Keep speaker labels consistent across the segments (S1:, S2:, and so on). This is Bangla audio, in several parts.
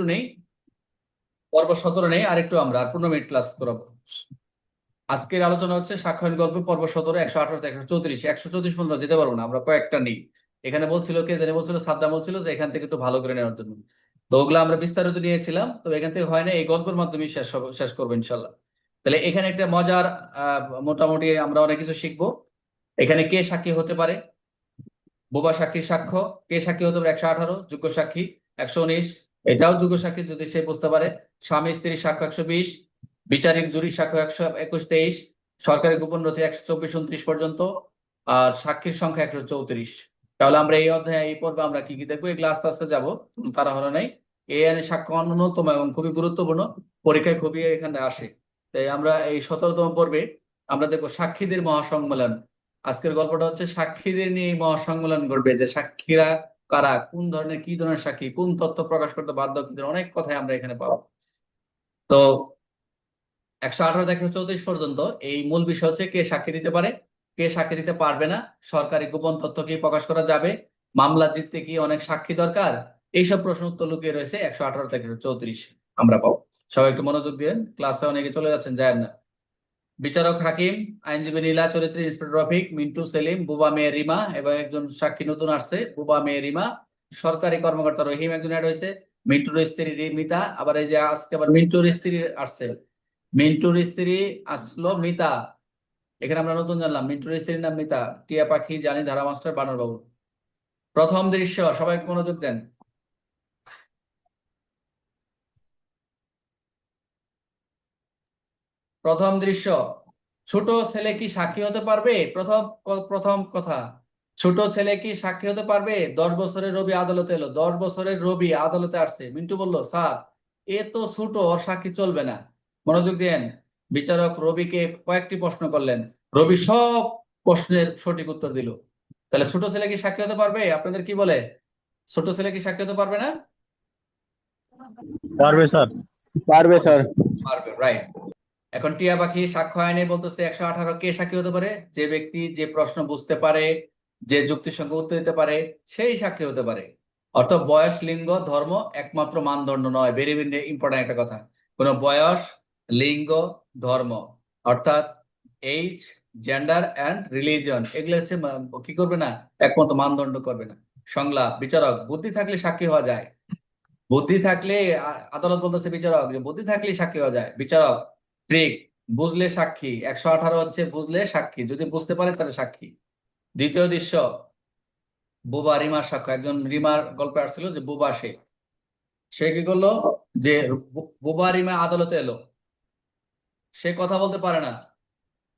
S1: একটু নেই, পর্ব 17 নেই, আরেকটু আমরা 15 মিনিট ক্লাস করাবো। আজকের আলোচনা হচ্ছে সাক্ষ্যয়ন গল্প পর্ব 17, 118 থেকে 134। 134 পর্যন্ত যেতে পারবো না, আমরা কয়েকটা নেই। এখানে বলছিল কে জানি বলছিল, সাদ্দাম বলছিল যে এখান থেকে একটু ভালো করে নেওয়ার জন্য। তো ওগুলো আমরা বিস্তারিত নিয়েছিলাম, তো এখান থেকে হয় না, এই গল্পের মাধ্যমে শেষ করবো ইনশাল্লাহ। তাহলে এখানে একটা মজার মোটামুটি আমরা অনেক কিছু শিখবো। এখানে কে সাক্ষী হতে পারে, বোবা সাক্ষীর সাক্ষ্য। কে সাক্ষী হতে পারে? 118। যোগ্য সাক্ষী 119, এটাও যোগ্য সাক্ষী যদি সে বুঝতে পারে। স্বামী স্ত্রীর সাক্ষ্য 120, বিচারিক জুরির সাক্ষ্য 121, 23, সরকারি গোপন নথি 124, 29 পর্যন্ত, আর সাক্ষীর সংখ্যা 134। তাহলে আমরা এই অধ্যায়ে এই পর্বে আমরা কি কি দেখবো, এগুলো আস্তে আস্তে যাবো, তারা হলো নাই। এই আইনের সাক্ষ্য অন্যতম এবং খুবই গুরুত্বপূর্ণ, পরীক্ষায় খুবই এখানে আসে। তাই আমরা এই 17তম পর্বে আমরা দেখবো সাক্ষীদের মহাসম্মেলন। আজকের গল্পটা হচ্ছে সাক্ষীদের নিয়ে মহাসম্মেলন করবে, যে সাক্ষীরা কারা, কোন ধরনের, কি ধরনের সাক্ষী, কোন তথ্য প্রকাশ করতে বাধ্য, কি ধরনের অনেক কথাই আমরা এখানে পাবো। তো 118 থেকে 34 পর্যন্ত এই মূল বিষয় হচ্ছে কে সাক্ষী দিতে পারে, কে সাক্ষী দিতে পারবে না, সরকারি গোপন তথ্য কি প্রকাশ করা যাবে, মামলা জিততে কি অনেক সাক্ষী দরকার, এইসব প্রশ্ন উত্তর লুকিয়ে রয়েছে 118 থেকে 34 আমরা পাবো। সবাই একটু মনোযোগ দিন, ক্লাসে অনেকে চলে যাচ্ছেন, যায় না। বিচারক হাকিম, আইনজীবী নীলা, চরিত্রে ইন্সপেক্টর রফিক, মিন্টু, সেলিম, বুবা মেয়ে রিমা এবং একজন সাক্ষী নতুন আসছে, বুবা মেয়ে রিমা। সরকারি কর্মকর্তা রহিম একজন অ্যাড হয়েছে, মিন্টুর স্ত্রী মিতা, আবার এই যে আজকে আবার মিন্টুর স্ত্রী আসছে, মিন্টুর স্ত্রী আসলো মিতা। এখানে আমরা নতুন জানলাম মিন্টুর স্ত্রীর নাম মিতা। টিয়া পাখি, জানি, ধারা মাস্টার, বানর বাবু। প্রথম দৃশ্য, সবাই একটু মনোযোগ দেন। প্রথম দৃশ্য, ছোট ছেলে কি সাক্ষী হতে পারবে? প্রথম প্রথম কথা, ছোট ছেলে কি সাক্ষী হতে পারবে? 10 বছরের রবি আদালতে এলো, 10 বছরের রবি আদালতে আসছে। মিন্টু বলল, স্যার এ তো ছোট, ওর সাক্ষী চলবে না। মনোযোগ দেন। বিচারক রবিকে কয়েকটি প্রশ্ন করলেন, রবি সব প্রশ্নের সঠিক উত্তর দিল। তাহলে ছোট ছেলে কি সাক্ষী হতে পারবে? আপনাদের কি বলে, ছোট ছেলে কি সাক্ষী হতে পারবে না?
S2: পারবে স্যার।
S3: পারবে স্যার।
S1: পারবে, রাইট। এখন টিয়া পাখি সাক্ষ্য আইনে বলতেছে 118 কে সাক্ষী হতে পারে? যে ব্যক্তি যে প্রশ্ন বুঝতে পারে, যে যুক্তির সঙ্গে উত্তর দিতে পারে, সেই সাক্ষী হতে পারে। অর্থাৎ বয়স, লিঙ্গ, ধর্ম একমাত্র মানদণ্ড নয়। ভেরি ভেরি ইম্পর্টেন্ট একটা কথা। কোন বয়স, লিঙ্গ, ধর্ম, অর্থাৎ এইজ, জেন্ডার অ্যান্ড রিলিজন, এগুলো হচ্ছে কি করবে না, একমাত্র মানদণ্ড করবে না। সংলাপ, বিচারক, বুদ্ধি থাকলে সাক্ষী হওয়া যায়। বুদ্ধি থাকলে আদালত বলতেছে বিচারক যে বুদ্ধি থাকলে সাক্ষী হওয়া যায়। বিচারক, ট্রিক, বুঝলে সাক্ষী। 118 হচ্ছে বুঝলে সাক্ষী, যদি বুঝতে পারে তাহলে সাক্ষী। দ্বিতীয় দৃশ্য, বুবা রিমার সাক্ষ্য। একজন রিমার গল্পে আসছিল যে বুবা, সে কি করলো, যে বুবা রিমা আদালতে এলো, সে কথা বলতে পারে না,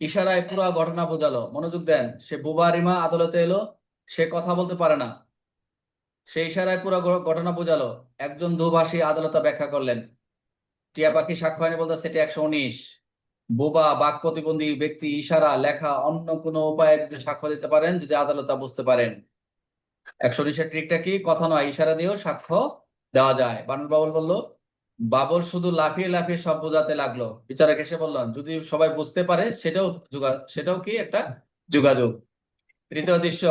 S1: ইশারায় পুরো ঘটনা বোঝালো। মনোযোগ দেন, সে বুবা রিমা আদালতে এলো, সে কথা বলতে পারে না, সে ইশারায় পুরো ঘটনা বোঝালো। একজন দুভাষী আদালতে ব্যাখ্যা করলেন। টিয়া পাখি সাক্ষ্য আইনে বলতে সেটি 119। বোবা, বাক প্রতিবন্ধী ব্যক্তি ইশারা, লেখা, অন্য কোনো উপায়ে যদি সাক্ষ্য দিতে পারেন, যদি আদালত তা বুঝতে পারেন। 119 ট্রিকটা কি? কথা নয়, ইশারা দিয়েও সাক্ষ্য দেওয়া যায়। বানর বাবুল বললো, বাবর শুধু লাফিয়ে লাফিয়ে সব বোঝাতে লাগলো। বিচারক এসে বললেন, যদি সবাই বুঝতে পারে সেটাও কি একটা যোগাযোগ। তৃতীয় দৃশ্য,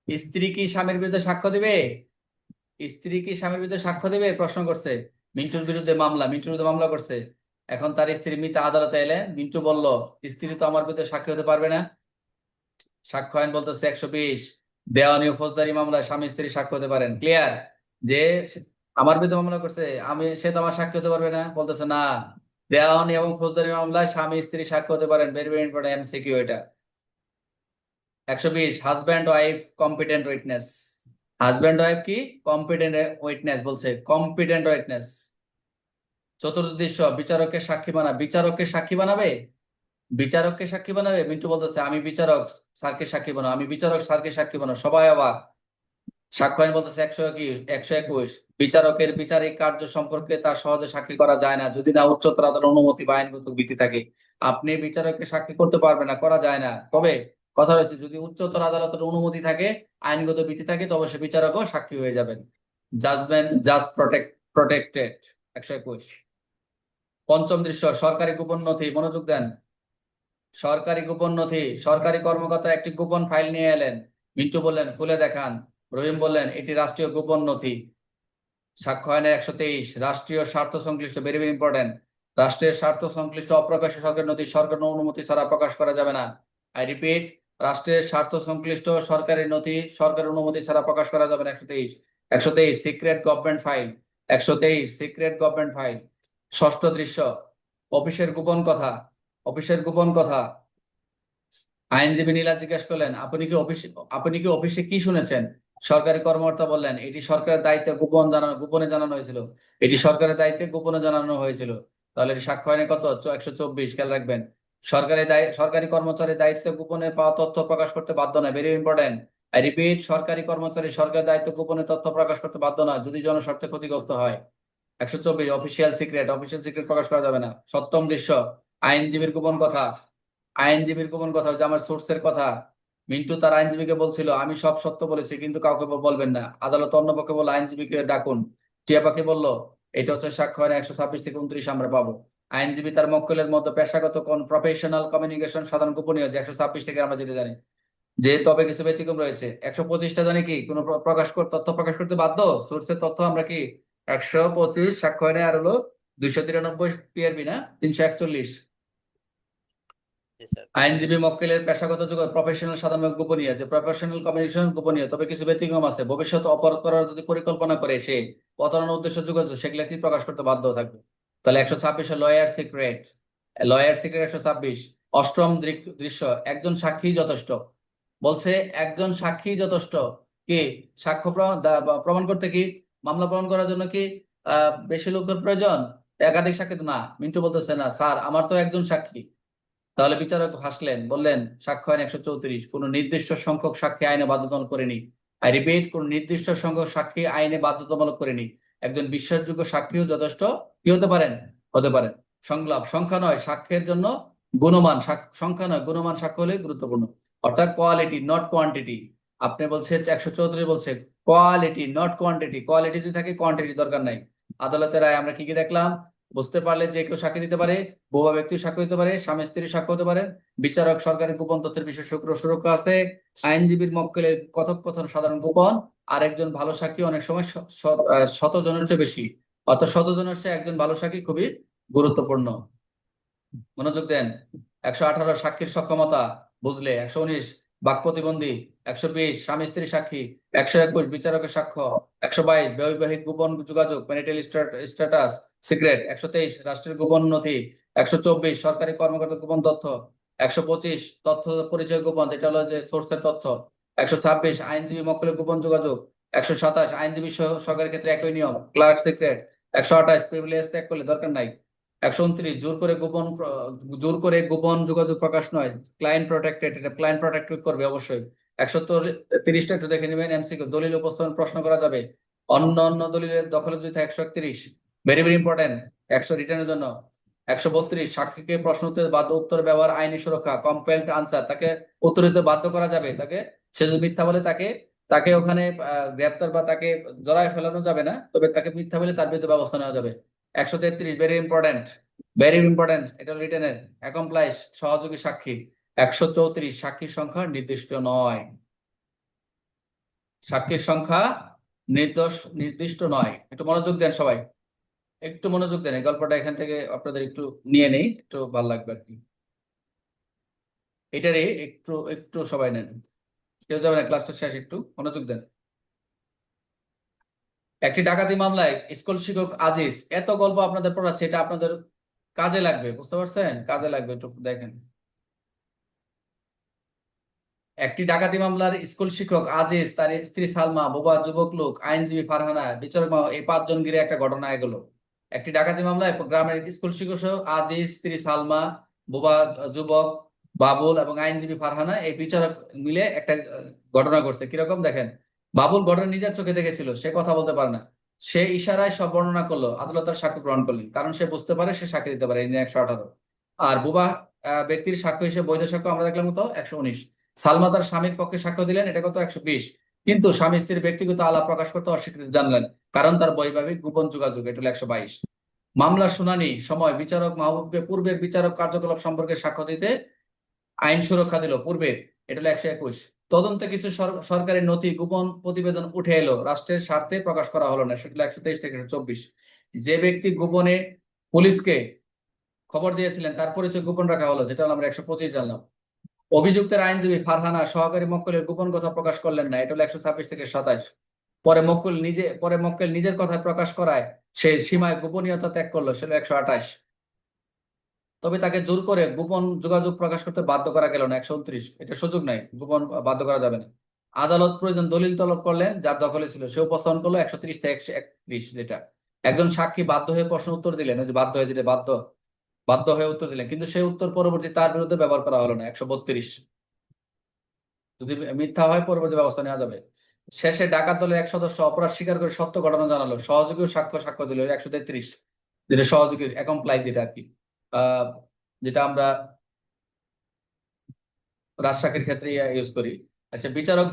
S1: স্ত্রী কি স্বামীর বিরুদ্ধে সাক্ষ্য দিবে? স্ত্রী কি স্বামীর বিরুদ্ধে সাক্ষ্য দিবে? প্রশ্ন করছে। মিন্টুর বিরুদ্ধে মামলা, মিন্টুর বিরুদ্ধে মামলা করছে। এখন তার স্ত্রী মিতা আদালতে এলেন। মিন্টু বলল, স্ত্রী তো আমার বিরুদ্ধে সাক্ষী হতে পারবে না। সাক্ষ্য আইন বলতেছে 120, দেওয়ানি ও ফৌজদারি মামলায় স্বামী স্ত্রী সাক্ষ্য হতে পারেন। ক্লিয়ার? যে আমার বিরুদ্ধে মামলা করছে, সে তো আমার সাক্ষী হতে পারবে না, বলতেছে না, দেওয়ানি এবং ফৌজদারি মামলায় স্বামী স্ত্রী সাক্ষ্য হতে পারেন। ভেরি ভেরি ইম্পর্টেন্ট এমসিকিউ এটা। 120, husband wife competent witness. Husband wife কি কম্পিটেন্ট উইটনেস বলছে, কম্পিটেন্ট উইটনেস। চতুর্থ দৃশ্য, বিচারককে সাক্ষী বানাবে। বিচারককে সাক্ষী বানাবে, বিচারককে সাক্ষী বানাবে। মিন্টু বলতেছে, আমি বিচারক, স্যারকে সাক্ষী বানাবো, আমি বিচারক, স্যারকে সাক্ষী বানাবো। সবাই অবাক। সাক্ষ্য আইন বলতেছে 121, বিচারকের বিচারিক কার্য সম্পর্কে তার সহজে সাক্ষী করা যায় না যদি না উচ্চতর আদালতের অনুমতি বা আইনগত ভিত্তি থাকে। আপনি বিচারককে সাক্ষী করতে পারবেন না, করা যায় না। তবে কথা রয়েছে, যদি উচ্চতর আদালতের অনুমতি থাকে, আইনগত ভিত্তি থাকে, তবে সে বিচারকও সাক্ষী হয়ে যাবেন। Judgment, protected. 121। পঞ্চম দৃশ্য, সরকারি গোপন নথি। মনোযোগ দেন। সরকারি গোপন নথি, সরকারি কর্মকর্তা একটি গোপন ফাইল নিয়ে এলেন। মিন্টু বললেন, খুলে দেখান। রহিম বললেন, এটি রাষ্ট্রীয় গোপন নথি। সাক্ষ্য আইনের 123 রাষ্ট্রীয় স্বার্থ সংশ্লিষ্ট, ভেরি ভেরি ইম্পর্টেন্ট, রাষ্ট্রের স্বার্থ সংশ্লিষ্ট অপ্রকাশ্য সরকারি নথি সরকারের অনুমতি ছাড়া প্রকাশ করা যাবে না। আই রিপিট, রাষ্ট্রের স্বার্থ সংশ্লিষ্ট সরকারি নথি সরকারের অনুমতি ছাড়া প্রকাশ করা যাবে না। 123 secret government file. 123 secret government file. ষষ্ঠ দৃশ্য, অফিসের গোপন কথা। অফিসের গোপন কথা। আইনজীবী নীলা জিজ্ঞেস করলেন, আপনি কি অফিসে কি শুনেছেন? সরকারি কর্মকর্তা বললেন, এটি সরকারের দায়িত্বে গোপনে জানানো হয়েছিল। এটি সরকারের দায়িত্বে গোপনে জানানো হয়েছিল। তাহলে সাক্ষ্য আইনে কত? 124, খেয়াল রাখবেন। সরকারি কর্মচারীর দায়িত্বে গোপনে পাওয়া তথ্য প্রকাশ করতে বাধ্য নয়, ভেরি ইম্পর্টেন্ট। আই রিপিট, সরকারি কর্মচারী সরকারের দায়িত্ব গোপনে তথ্য প্রকাশ করতে বাধ্য নয় যদি জনস্বার্থে ক্ষতিগ্রস্ত হয়। 124 অফিসিয়াল সিক্রেট প্রকাশ করা যাবে না। সপ্তম দৃশ্য, আইনজীবীর গোপন কথা। আইনজীবীর গোপন কথা, যে আমার সোর্সের কথা। মিন্টু তার আইনজীবীকে বলছিল, আমি সব সত্য বলেছি কিন্তু কাউকে বলবেন না। আদালত অন্য পক্ষে বলল, আইনজীবীকে ডাকুন। টিয়া পাখি বলল, এটা হচ্ছে সাক্ষ্য আইনে 126 থেকে 29 আমরা পাবো। আইনজীবী তার মক্কেলের মধ্যে পেশাগত প্রফেশনাল কমিউনিকেশন সাধারণ গোপনীয়, যে 126 থেকে আমরা যেটা জানি। যে তবে কিছু ব্যতিক্রম রয়েছে। 125টা জানি কি কোন তথ্য প্রকাশ করতে বাধ্য, সোর্সের তথ্য আমরা কি 125 সাক্ষ্য আইনে, আর হলো 293 পিআরবি না 341। আইনজীবী মক্কেলের পেশাগত যোগাযোগ প্রফেশনাল সাধারণ গোপনীয়, যে প্রফেশনাল কমিউনিকেশন গোপনীয়, তবে কিছু ব্যতিক্রম আছে। ভবিষ্যতে অপরাধ করার যদি পরিকল্পনা করে সে প্রতারণার উদ্দেশ্য যোগাযোগ, সেগুলো কি প্রকাশ করতে বাধ্য থাকবে। তাহলে 126 লয়ার সিক্রেট। 126। অষ্টম দৃশ্য, একজন সাক্ষী যথেষ্ট। বলছে একজন সাক্ষী যথেষ্ট। কি সাক্ষ্য প্রমাণ করতে, কি মামলা প্রমাণ করার জন্য কি বেশি লোকের প্রয়োজন? একাধিক সাক্ষী তো না। মিন্টু বলতেছে, না স্যার, আমার তো একজন সাক্ষী। তাহলে বিচারক হাসলেন, বললেন, সাক্ষ্য আইন 134 কোন নির্দিষ্ট সংখ্যক সাক্ষী আইনে বাধ্যতামূলক করেনি। আই রিপিট, কোন নির্দিষ্ট সংখ্যক সাক্ষী আইনে বাধ্যতামূলক করেনি। একজন বিশ্বাসযোগ্য সাক্ষীও যথেষ্ট কি হতে পারেন? হতে পারেন। সংলাপ, সংখ্যা নয় সাক্ষ্যের জন্য গুণমান, সংখ্যা নয় গুণমান সাক্ষ্য হলে গুরুত্বপূর্ণ। অর্থাৎ কোয়ালিটি নট কোয়ান্টিটি। আপনি বলছে 134 বলছে কোয়ালিটি নট কোয়ান্টিটি। কোয়ালিটি যদি থাকে কোয়ান্টিটি দরকার নাই। আদালতের রায় আমরা কি কি দেখলাম? বুঝতে পারলে যে কেউ সাক্ষী দিতে পারে, ভুয়া ব্যক্তি সাক্ষ্য দিতে পারে, স্বামী স্ত্রী সাক্ষ্য হতে পারে, বিচারক সরকারি গোপন তথ্যের বিষয়ে সুরক্ষা আছে, আইনজীবীর মক্কেলের কথোপকথন সাধারণ গোপন, আর একজন ভালো সাক্ষী অনেক সময় শতজনের চেয়ে বেশি, অর্থাৎ শতজনের চেয়ে একজন ভালো সাক্ষী খুবই গুরুত্বপূর্ণ। মনোযোগ দেন। 118 সাক্ষীর সক্ষমতা বুঝলে। 119 বাক প্রতিবন্ধী। 120 স্বামী স্ত্রী সাক্ষী। 121 বিচারকের সাক্ষ্য। 122 বৈবাহিক গোপন যোগাযোগ, ম্যারিটাল স্ট্যাটাস সিক্রেট। 123 রাষ্ট্রের গোপন নথি। 124 সরকারি কর্মকর্তার গোপন তথ্য। 125 তথ্য পরিচয় গোপন, যেটা হলো যে সোর্সের তথ্য। 126 আইনজীবী মক্কেলের গোপন যোগাযোগ। 127 আইনজীবী সরকারের ক্ষেত্রে একই নিয়ম, ক্লার্ক সিক্রেট। 128 প্রিভিলেজ ত্যাগ করলে দরকার নাই। 129 জোর করে গোপন যোগাযোগ প্রকাশ নয়, ক্লায়েন্ট প্রোটেক্টেড, এটা ক্লায়েন্ট প্রোটেক্টেড করবে অবশ্যই। 130টা একটু দেখে নেবেন। এমসিকিউ, দলিল উপস্থাপন প্রশ্ন করা যাবে। অন্য দলিলের দখলে যদি 131 ভেরি ভেরি ইম্পর্টেন্ট 100 রিটার্নের জন্য। 132 সাক্ষীকে প্রশ্ন উত্তর ব্যবহার, আইনি সুরক্ষা, কম্পেলড আনসার, তাকে উত্তর দিতে বাধ্য করা যাবে। তাকে সে যদি মিথ্যা বলে তাকে তাকে ওখানে গ্রেপ্তার বা তাকে জড়ায় ফেলানো যাবে না, তবে তাকে মিথ্যা বলে তার বিরুদ্ধে ব্যবস্থা নেওয়া যাবে। 133 ভেরি ইম্পর্টেন্ট, ভেরি ইম্পর্টেন্ট, এটা রিটেনের অ্যাকমপ্লাইস সহযোগী সাক্ষী। 134 সাক্ষীর সংখ্যা নির্দিষ্ট নয়। সাক্ষীর সংখ্যা নির্দিষ্ট নয়। একটু মনোযোগ দেন সবাই, একটু মনোযোগ দেন। এই গল্পটা এখান থেকে আপনাদের একটু নিয়ে নেই, একটু ভালো লাগবে আর কি। এটারে একটু একটু সবাই নেন, কেউ যাবে না, ক্লাসটা শেষ, একটু মনোযোগ দেন। একটি ডাকাতি মামলায় স্কুল শিক্ষক আজিজ, এত গল্প আপনাদের পড়াচ্ছে, এটা আপনাদের কাজে লাগবে, বুঝতে পারছেন? কাজে লাগবে, একটু দেখেন। একটি ডাকাতি মামলার স্কুল শিক্ষক আজিজ, তার স্ত্রী সালমা, বোবা যুবক লোক, আইনজীবী ফারহানা, বিচারক এই 5 জন ঘিরে একটা ঘটনা এগুলো। একটি ডাকাতি মামলায় গ্রামের স্কুল শিক্ষক আজিজ, স্ত্রী সালমা, বোবা যুবক বাবুল এবং আইনজীবী ফারহানা, এই বিচারক মিলে একটা ঘটনা করছে। কিরকম দেখেন। বাবুল ঘটনা নিজের চোখে দেখেছিল, সে কথা বলতে পারে না, সে ইশারায় সব বর্ণনা করলো, আদালতের সাক্ষ্য গ্রহণ করলেন, কারণ সে বুঝতে পারে, সে সাক্ষী দিতে পারে, এই নিয়ে 118। আর বোবা ব্যক্তির সাক্ষ্য হিসেবে বৈধ সাক্ষ্য আমরা দেখলাম কত, 119। সালমা তার স্বামীর পক্ষে সাক্ষ্য দিলেন, এটা কত, 120। কিন্তু স্বামী স্ত্রীর ব্যক্তিগত আলাপ প্রকাশ করতে অস্বীকৃতি জানলেন, কারণ তার বৈবাহিক গোপন যোগাযোগ, এটা হলো 122। মামলার শুনানি সময় বিচারক মাহবুবকে পূর্বের বিচারক কার্যকলাপ সম্পর্কে সাক্ষ্য দিতে আইন সুরক্ষা দিল পূর্বের, এটা হলো 121। তদন্তে কিছু সরকারি নথি গোপন প্রতিবেদন উঠে এলো, রাষ্ট্রের স্বার্থে প্রকাশ করা হলো না, সেটা 123 থেকে 124। যে ব্যক্তি গোপনে পুলিশকে খবর দিয়েছিলেন তার পরিচয় গোপন রাখা হলো, যেটা আমরা 125 জানলাম। অভিযুক্তের আইনজীবী ফারহানা সহকারী মক্কেলের গোপন কথা প্রকাশ করলেন না, এটা হলো 126 থেকে 27। পরে মক্কেল নিজের কথা প্রকাশ করায় সে সীমায় গোপনীয়তা ত্যাগ করলো, সেটা 128। তবে তাকে জোর করে গোপন যোগাযোগ প্রকাশ করতে বাধ্য করা গেল না, 129। এটা সুযোগ নাই, গোপন বাধ্য করা যাবে না। আদালত প্রয়োজন দলিল তলব করলেন, যার দখলে ছিল সে উপস্থাপন করলো, 130 থেকে 131। যেটা একজন সাক্ষী বাধ্য হয়ে প্রশ্ন উত্তর দিলেন, ওই যে বাধ্য হয়ে, যেটা বাধ্য বাধ্য হয়ে উত্তর দিলেন, কিন্তু সেই উত্তর পরবর্তী তার বিরুদ্ধে ব্যবহার করা হলো না, 132। যদি মিথ্যা হয় পরবর্তী ব্যবস্থা নেওয়া যাবে। শেষে ডাকাত দলের এক সদস্য অপরাধ স্বীকার করে সত্য ঘটনা জানালো, সহযোগীও সাক্ষ্য দিল, 133। যেটা সহযোগীর অ্যাকমপ্লাই, যেটা আর কি আহ যেটা আমরা রাজসাক্ষীর ক্ষেত্রে ইউজ করি। আচ্ছা, বিচারক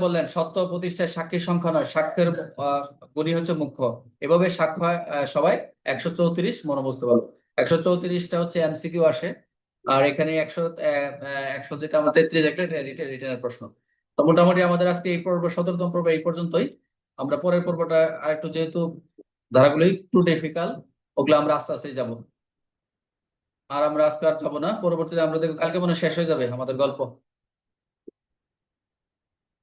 S1: বললেন সত্য প্রতিষ্ঠায় সাক্ষীর সংখ্যা নয়, সাক্ষ্যের গুণই হচ্ছে মুখ্য। এভাবে সাক্ষ্য হয় সবাই। 134 মনে বুঝতে পারবো। 134টা হচ্ছে এমসিকিউ আসে, আর এখানে 100 যেটা আমাদের 33 একটা রিটেনের প্রশ্ন। তো মোটামুটি আমাদের আজকে এই পর্ব 17তম পর্ব এই পর্যন্তই। আমরা পরের পর্বটা আরেকটু, যেহেতু ধারাগুলো একটু ডিফিকাল্ট, ওগুলো আমরা আস্তে আস্তে যাবো। আর আমরা আজকে আর যাবো না, পরবর্তীতে আমরা দেখবো কালকে মনে হয় শেষ হয়ে যাবে আমাদের গল্প।